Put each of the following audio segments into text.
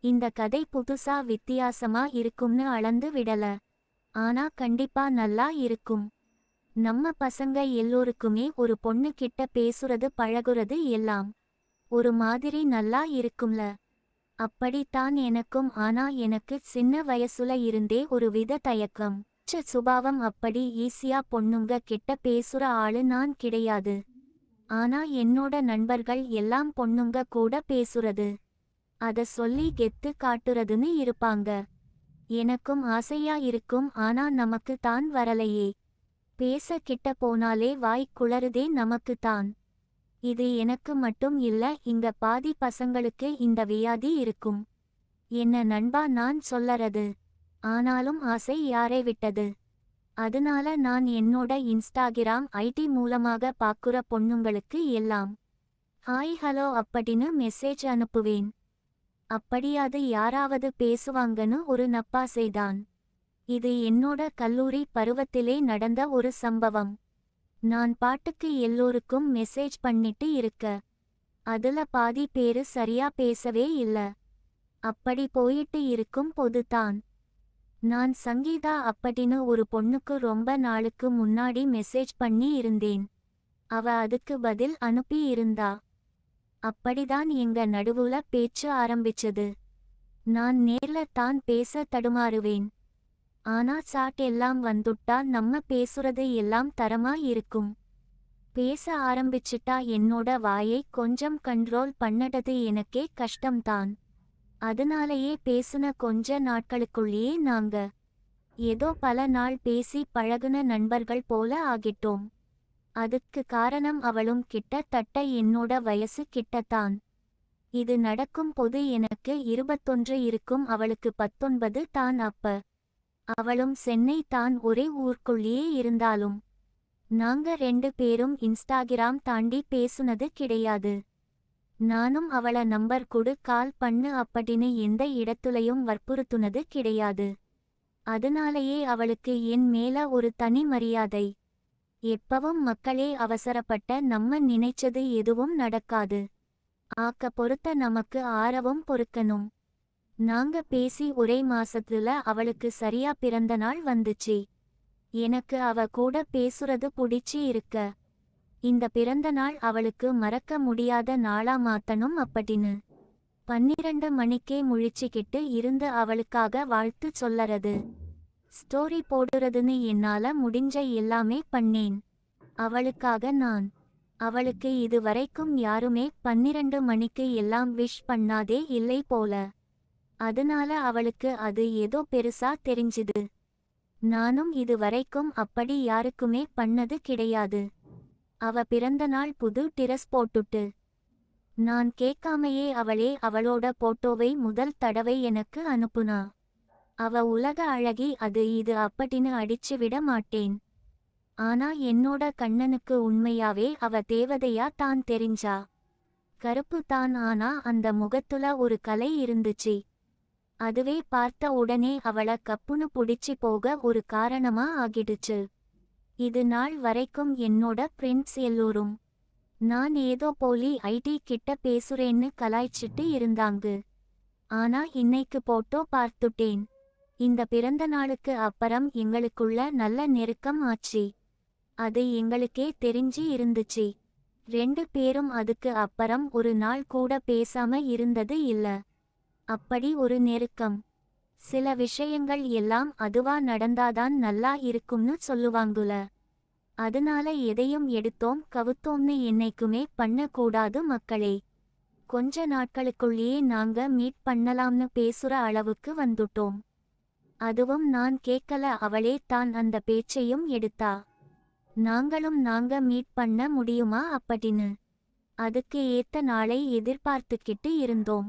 இந்த கதை புதுசா வித்தியாசமா இருக்கும்னு அளந்து விடல. ஆனா கண்டிப்பா நல்லா இருக்கும். நம்ம பசங்க எல்லோருக்குமே ஒரு பொண்ணு கிட்ட பேசுறது பழகுறது எல்லாம் ஒரு மாதிரி நல்லா இருக்கும்ல. அப்படித்தான் எனக்கும். ஆனா எனக்கு சின்ன வயசுல இருந்தே ஒரு வித தயக்கம். சுபாவம். அப்படி ஈஸியா பொண்ணுங்க கிட்ட பேசுற ஆளு நான் கிடையாது. ஆனா என்னோட நண்பர்கள் எல்லாம் பொண்ணுங்க கூட பேசுறது, அத சொல்லி கெத்து காட்டுறதுன்னு இருப்பாங்க. எனக்கும் ஆசையா இருக்கும். ஆனா நமக்கு தான் வரலையே. பேச கிட்ட போனாலே வாய் குளறுதே நமக்கு தான். இது எனக்கு மட்டும் இல்ல, இங்க பாதி பசங்களுக்கு இந்த வியாதி இருக்கும். என்ன நண்பா நான் சொல்லறது. ஆனாலும் ஆசை யாரை விட்டது. அதனால நான் என்னோட இன்ஸ்டாகிராம் ஐடி மூலமாக பாக்குற பொண்ணுங்களுக்கு எல்லாம் ஹாய் ஹலோ அப்படின்னு மெசேஜ் அனுப்புவேன். அப்படியாது யாராவது பேசுவாங்கன்னு ஒரு நப்பாசைதான். இது என்னோட கல்லூரி பருவத்திலே நடந்த ஒரு சம்பவம். நான் பாட்டுக்கு எல்லோருக்கும் மெசேஜ் பண்ணிட்டு இருக்க. அதுல பாதி பேரு சரியா பேசவே இல்ல. அப்படி போயிட்டு இருக்கும் போதுதான் நான் சங்கீதா அப்படின்னு ஒரு பொண்ணுக்கு ரொம்ப நாளுக்கு முன்னாடி மெசேஜ் பண்ணி இருந்தேன். அவ அதுக்கு பதில் அனுப்பி இருந்தா. அப்படிதான் எங்க நடுவுல பேச்சு ஆரம்பிச்சது. நான் நேர்ல தான் பேச தடுமாறுவேன். ஆனா சாட் எல்லாம் வந்துட்டா நம்ம பேசுறது எல்லாம் தரமா இருக்கும். பேச ஆரம்பிச்சிட்டா என்னோட வாயை கொஞ்சம் கண்ட்ரோல் பண்ணறது எனக்கே கஷ்டம்தான். அதனாலேயே பேசுன கொஞ்ச நாட்களுக்குள்ளேயே நாங்க ஏதோ பல நாள் பேசி பழகுன நண்பர்கள் போல ஆகிட்டோம். அதுக்கு காரணம் அவளும் கிட்டத்தட்ட என்னோட வயசு கிட்டத்தான். இது நடக்கும் போது எனக்கு 21 இருக்கும், அவளுக்கு 19 தான். அப்ப அவளும் சென்னை தான், ஒரே ஊர்க்குள்ளேயே இருந்தாலும் நாங்க 2 பேரும் இன்ஸ்டாகிராம் தாண்டி பேசுனது கிடையாது. நானும் அவள நம்பர் குடு கால் பண்ணு அப்படின்னு எந்த இடத்துலயும் வற்புறுத்துனது கிடையாது. அதனாலேயே அவளுக்கு என் மேல ஒரு தனி மரியாதை. எப்பவும் மக்களே அவசரப்பட்ட நம்ம நினைச்சது எதுவும் நடக்காது. ஆக்க பொறுத்த நமக்கு ஆரவும் பொறுக்கணும். நாங்க பேசி ஒரே மாசத்துல அவளுக்கு சரியா பிறந்த நாள் வந்துச்சு. எனக்கு அவ கூட பேசுறது புடிச்சு இருக்க. இந்த பிறந்த நாள் அவளுக்கு மறக்க முடியாத நாளா மாத்தணும் அப்படின்னு 12 மணிக்கே முழிச்சுக்கிட்டு இருந்து அவளுக்காக வாழ்த்து சொல்லறது, ஸ்டோரி போடுறதுன்னு என்னால முடிஞ்ச எல்லாமே பண்ணேன் அவளுக்காக நான். அவளுக்கு இது வரைக்கும் யாருமே 12 மணிக்கு எல்லாம் விஷ் பண்ணாதே இல்லை போல. அதனால அவளுக்கு அது ஏதோ பெருசா தெரிஞ்சுது. நானும் இது வரைக்கும் அப்படி யாருக்குமே பண்ணது கிடையாது. அவ பிறந்த நாள் புது டிரஸ் போட்டுட்டு நான் கேட்காமையே அவளே அவளோட போட்டோவை முதல் தடவை எனக்கு அனுப்புனா. அவ உலக அழகி, அது இது அப்படின்னு அடிச்சு விட மாட்டேன். ஆனா என்னோட கண்ணனுக்கு உண்மையாவே அவ தேவதையா தான் தெரிஞ்சா. கருப்பு தான், ஆனா அந்த முகத்துல ஒரு கலை இருந்துச்சு. அதுவே பார்த்த உடனே அவள கப்புன்னு புடிச்சு போக ஒரு காரணமா ஆகிடுச்சு. இது நாள் வரைக்கும் என்னோட ஃப்ரெண்ட்ஸ் எல்லோரும் நான் ஏதோ போலி ஐடி கிட்ட பேசுறேன்னு கலாய்ச்சிட்டு இருந்தாங்க. ஆனா இன்னைக்கு போட்டோ பார்த்துட்டேன். இந்த பிறந்த நாளுக்கு அப்புறம் எங்களுக்குள்ள நல்ல நெருக்கம் ஆச்சு. அது எங்களுக்கே தெரிஞ்சு இருந்துச்சு. 2 பேரும் அதுக்கு அப்புறம் ஒரு நாள் கூட பேசாம இருந்தது இல்ல. அப்படி ஒரு நெருக்கம். சில விஷயங்கள் எல்லாம் அதுவா நடந்தாதான் நல்லா இருக்கும்னு சொல்லுவாங்குல. அதனால எதையும் எடுத்தோம் கவுத்தோம்னு என்னைக்குமே பண்ண கூடாது மக்களே. கொஞ்ச நாட்களுக்குள்ளேயே நாங்க மீட் பண்ணலாம்னு பேசுற அளவுக்கு வந்துட்டோம். அதுவும் நான் கேட்கல, அவளே தான் அந்த பேச்சையும் எடுத்தா. நாங்களும் நாங்க மீட் பண்ண முடியுமா அப்படின்னு அதுக்கு ஏத்த நாளை எதிர்பார்த்துக்கிட்டு இருந்தோம்.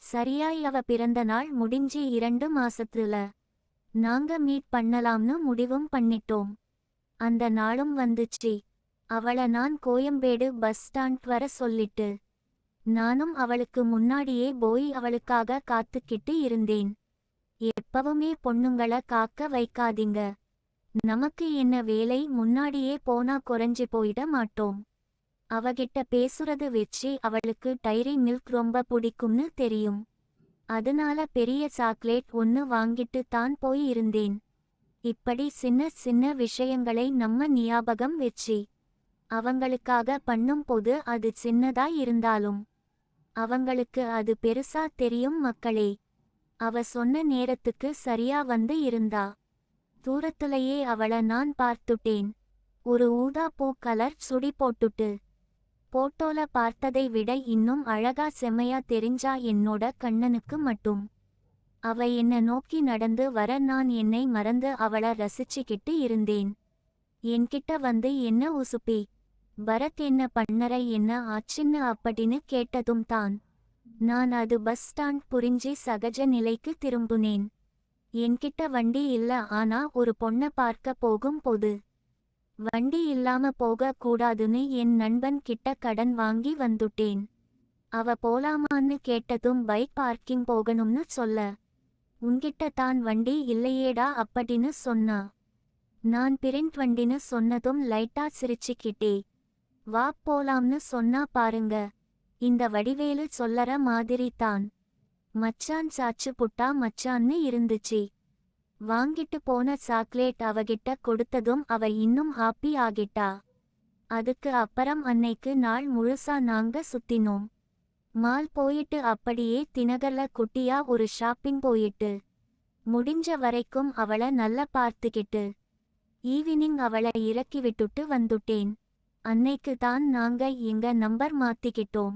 சரியாய் அவ பிறந்த நாள் முடிஞ்சு 2 மாசத்துல நாங்க மீட் பண்ணலாம்னு முடிவும் பண்ணிட்டோம். அந்த நாளும் வந்துச்சு. அவள நான் கோயம்பேடு பஸ் ஸ்டாண்ட் வர சொல்லிட்டு நானும் அவளுக்கு முன்னாடியே போய் அவளுக்காக காத்துக்கிட்டு இருந்தேன். எப்பவுமே பொண்ணுங்கள காக்க வைக்காதீங்க. நமக்கு என்ன வேலை, முன்னாடியே போனா குறைஞ்சு போயிட மாட்டோம். அவகிட்ட பேசுறது வச்சு அவளுக்கு டைரி மில்க் ரொம்ப பிடிக்கும்னு தெரியும். அதனால பெரிய சாக்லேட் ஒன்னு வாங்கிட்டு தான் போய் இருந்தேன். இப்படி சின்ன சின்ன விஷயங்களை நம்ம ஞாபகம் வச்சு அவங்களுக்காக பண்ணும் போது அது சின்னதா இருந்தாலும் அவங்களுக்கு அது பெருசா தெரியும் மக்களே. அவ சொன்ன நேரத்துக்கு சரியா வந்து இருந்தா. தூரத்துலயே அவள நான் பார்த்துட்டேன். ஒரு ஊதா பூ கலர் சுடி போட்டுட்டு. போட்டோல பார்த்ததை விட இன்னும் அழகா செம்மையா தெரிஞ்சா என்னோட கண்ணனுக்கு மட்டும். அவ என்ன நோக்கி நடந்து வர நான் என்னை மறந்து அவள ரசிச்சுக்கிட்டு இருந்தேன். என்கிட்ட வந்து என்ன உசுப்பி பரத் என்ன பண்ணற என்ன ஆச்சின்னு அப்படின்னு கேட்டதும் தான் நான் அது பஸ் ஸ்டாண்ட் புரிஞ்சி சகஜ நிலைக்கு திரும்புனேன். என்கிட்ட வண்டி இல்ல, ஆனா ஒரு பொண்ண பார்க்க போகும் போது வண்டி இல்லாம போக கூடாதுன்னு என் நண்பன் கிட்ட கடன் வாங்கி வந்துட்டேன். அவ போலாமான்னு கேட்டதும் பைக் பார்க்கிங் போகணும்னு சொல்ல உன்கிட்ட தான் வண்டி இல்லையேடா அப்படின்னு சொன்னா. நான் பிரிண்ட் வண்டின்னு சொன்னதும் லைட்டா சிரிச்சுக்கிட்டே வா போலாம்னு சொன்னா பாருங்க. இந்த வடிவேலு சொல்லற மாதிரி தான். மச்சான் சாச்சு புட்டா மச்சான்னு இருந்துச்சு. வாங்கிட்டு போன சாக்லேட் அவகிட்ட கொடுத்ததும் அவ இன்னும் ஹாப்பி ஆகிட்டா. அதுக்கு அப்புறம் அன்னைக்கு நாள் முழுசா நாங்க சுத்தினோம். மால் போயிட்டு அப்படியே தினகர்ல குட்டியா ஒரு ஷாப்பிங் போயிட்டு முடிஞ்ச வரைக்கும் அவள நல்லா பார்த்துக்கிட்டு ஈவினிங் அவளை இறக்கி விட்டுட்டு வந்துட்டேன். அன்னைக்கு தான் நாங்க எங்க நம்பர் மாத்திக்கிட்டோம்.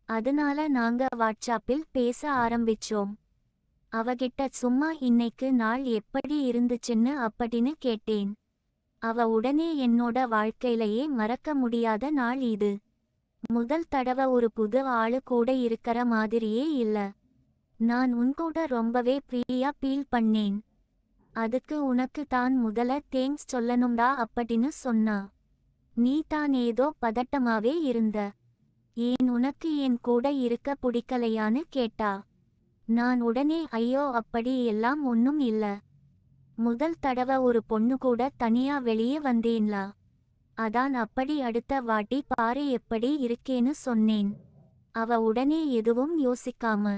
அதனால நாங்க வாட்ஸ்ஆப்பில் பேச ஆரம்பிச்சோம். அவகிட்ட சும்மா இன்னைக்கு நாள் எப்படி இருந்துச்சுன்னு அப்படின்னு கேட்டேன். அவ உடனே என்னோட வாழ்க்கையிலேயே மறக்க முடியாத நாள் இது. முதல் தடவை ஒரு புது ஆளு கூட இருக்கற மாதிரியே இல்ல. நான் உன்கூட ரொம்பவே ஃப்ரீயா ஃபீல் பண்ணேன். அதுக்கு உனக்கு தான் முதல்ல தேங்க்ஸ் சொல்லணும்டா அப்படின்னு சொன்னா. நீ தான் ஏதோ பதட்டமாவே இருந்த. ஏன் உனக்கு என் கூட இருக்க பிடிக்கலையான்னு கேட்டா. நான் உடனே ஐயோ அப்படி எல்லாம் ஒன்னும் இல்ல. முதல் தடவை ஒரு பொண்ணு கூட தனியா வெளியே வந்தேன்லா. அதான் அப்படி அடுத்த வாட்டி பாரு எப்படி இருக்கேன்னு சொன்னேன். அவ உடனே எதுவும் யோசிக்காம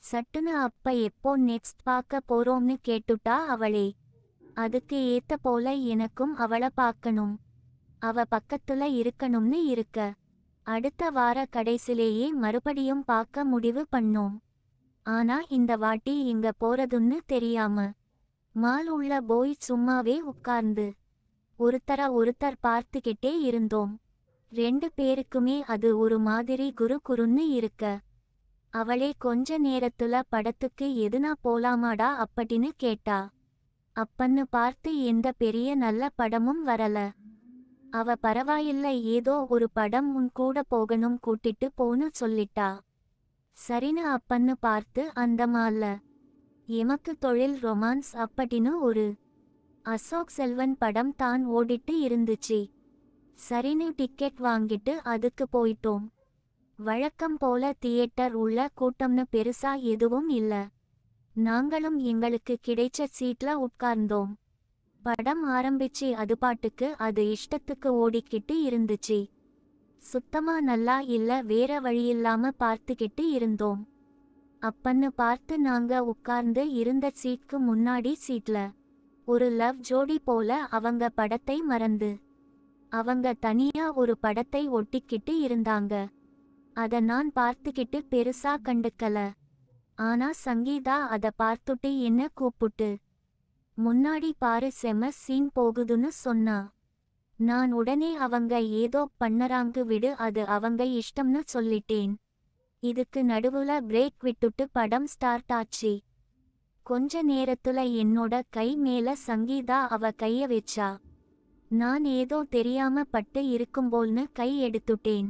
சட்டுன்னு அப்ப எப்போ நெக்ஸ்ட் பார்க்க போறோம்னு கேட்டுட்டா அவளே. அதுக்கு ஏத்த போல எனக்கும் அவளை பார்க்கணும், அவ பக்கத்துல இருக்கணும்னு இருக்க. அடுத்த வார கடைசிலேயே மறுபடியும் பார்க்க முடிவு பண்ணோம். ஆனா இந்த வாட்டி எங்க போறதுன்னு தெரியாம மால் உள்ள போய் சும்மாவே உட்கார்ந்து ஒருத்தர் பார்த்துக்கிட்டே இருந்தோம். 2 பேருக்குமே அது ஒரு மாதிரி குறுன்னு இருக்க. அவளே கொஞ்ச நேரத்துல படத்துக்கு எதுனா போலாமாடா அப்படின்னு கேட்டா. அப்பன்னு பார்த்து எந்த பெரிய நல்ல படமும் வரல. அவ பரவாயில்ல ஏதோ ஒரு படம் உன் கூட போகணும் கூட்டிட்டு போன்னு சொல்லிட்டா. சரின்னு அப்பன்னு பார்த்து அந்த மால்ல எமக்கு தொழில் ரொமான்ஸ் அப்படின்னு ஒரு அசோக் செல்வன் படம் தான் ஓடிட்டு இருந்துச்சு. சரின்னு டிக்கெட் வாங்கிட்டு அதுக்கு போயிட்டோம். வழக்கம் போல தியேட்டர் உள்ள கூட்டம்னு பெருசா எதுவும் இல்ல. நாங்களும் எங்களுக்கு கிடைச்ச சீட்ல உட்கார்ந்தோம். படம் ஆரம்பிச்சு அது பாட்டுக்கு அது இஷ்டத்துக்கு ஓடிக்கிட்டு இருந்துச்சு. சுத்தமா நல்லா இல்ல, வேற வழியில்லாம பார்த்துக்கிட்டு இருந்தோம். அப்பன்னு பார்த்து நாங்க உட்கார்ந்து இருந்த சீட்க்கு முன்னாடி சீட்ல ஒரு லவ் ஜோடி போல அவங்க படத்தை மறந்து அவங்க தனியா ஒரு படத்தை ஒட்டிக்கிட்டு இருந்தாங்க. அத நான் பார்த்துக்கிட்டு பெருசா கண்டுக்கல. ஆனா சங்கீதா அத பார்த்துட்டு என்ன கூப்பிட்டு முன்னாடி பாரு செம சீன் போகுதுன்னு சொன்னா. நான் உடனே அவங்க ஏதோ பண்ணறாங்க விடு, அது அவங்க இஷ்டம்னு சொல்லிட்டேன். இதுக்கு நடுவுல பிரேக் விட்டுட்டு படம் ஸ்டார்ட் ஆச்சு. கொஞ்ச நேரத்துல என்னோட கை மேல சங்கீதா அவ கைய வச்சா. நான் ஏதோ தெரியாம பட்டு இருக்கும்போல்னு கை எடுத்துட்டேன்.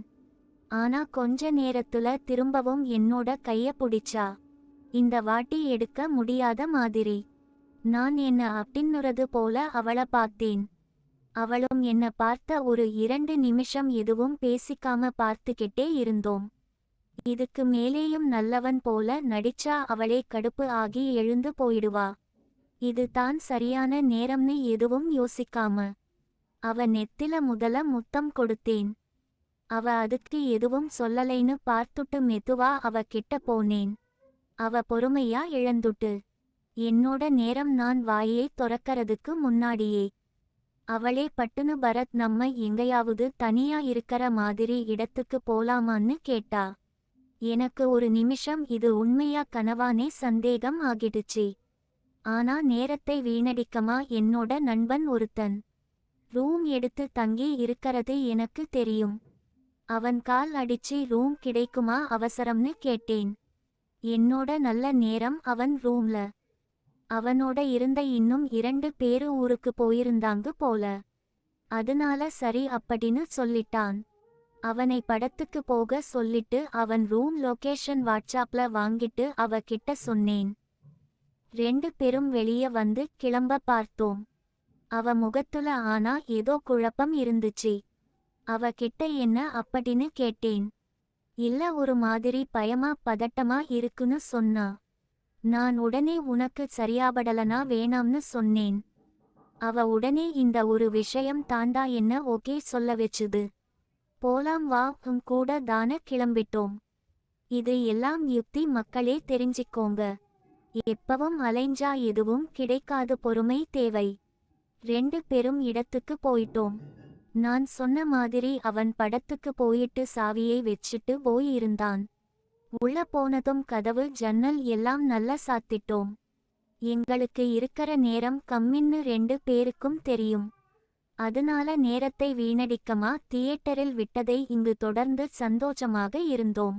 ஆனா கொஞ்ச நேரத்துல திரும்பவும் என்னோட கைய பிடிச்சா. இந்த வாட்டி எடுக்க முடியாத மாதிரி. நான் என்ன அப்படின்னுறது போல அவளை பார்த்தேன். அவளும் என்ன பார்த்த ஒரு 2 நிமிஷம் எதுவும் பேசிக்காம பார்த்துக்கிட்டே இருந்தோம். இதுக்கு மேலேயும் நல்லவன் போல நடிச்சா அவளே கடுப்பு ஆகி எழுந்து போயிடுவா. இது தான் சரியான நேரம்னு எதுவும் யோசிக்காம அவ நெத்தில முதல முத்தம் கொடுத்தேன். அவ அதுக்கு எதுவும் சொல்லலைன்னு பார்த்துட்டு மெதுவா அவ கிட்ட போனேன். அவ பொறுமையா இழந்துட்டு. என்னோட நேரம் நான் வாயை தொறக்கறதுக்கு முன்னாடியே. அவளே பட்டுனு பரத் நம்ம எங்கேயாவது தனியா இருக்கற மாதிரி இடத்துக்கு போலாமான்னு கேட்டா. எனக்கு ஒரு நிமிஷம் இது உண்மையா கனவானே சந்தேகம் ஆகிடுச்சு. ஆனா நேரத்தை வீணடிக்கமா என்னோட நண்பன் ஒருத்தன் ரூம் எடுத்து தங்கி இருக்கறது எனக்கு தெரியும். அவன் கால் அடிச்சு ரூம் கிடைக்குமா அவசரம்னு கேட்டேன். என்னோட நல்ல நேரம் அவன் ரூம்ல. அவனோட இருந்த இன்னும் 2 பேரு ஊருக்கு போயிருந்தாங்க போல. அதனால சரி அப்படின்னு சொல்லிட்டான். அவனை படத்துக்கு போக சொல்லிட்டு அவன் ரூம் லொகேஷன் வாட்ஸ்அப்ல வாங்கிட்டு அவ கிட்ட சொன்னேன். 2 பேரும் வெளிய வந்து கிளம்ப பார்த்தோம். அவ முகத்துல ஆனா ஏதோ குழப்பம் இருந்துச்சு. அவ கிட்ட என்ன அப்படின்னு கேட்டேன். இல்ல ஒரு மாதிரி பயமா பதட்டமா இருக்குன்னு சொன்னா. நான் உடனே உனக்கு சரியாபடலனா வேணாம்னு சொன்னேன். அவ உடனே இந்த ஒரு விஷயம் தாண்டா என்ன ஓகே சொல்ல வச்சுது. போலாம் வா கூட தான கிளம்பிட்டோம். இது எல்லாம் யுக்தி மக்களே தெரிஞ்சிக்கோங்க. எப்பவும் அலைஞ்சா எதுவும் கிடைக்காது பொறுமை தேவை. 2 பேரும் இடத்துக்கு போயிட்டோம். நான் சொன்ன மாதிரி அவன் படத்துக்கு போயிட்டு சாவியை வச்சுட்டு போயிருந்தான். உள்ள போனதும் கதவு ஜன்னல் எல்லாம் நல்லா சாத்திட்டோம். எங்களுக்கு இருக்கற நேரம் கம்மின்னு 2 பேருக்கும் தெரியும். அதனால நேரத்தை வீணடிக்கமா தியேட்டரில் விட்டதை இங்கு தொடர்ந்து சந்தோஷமாக இருந்தோம்.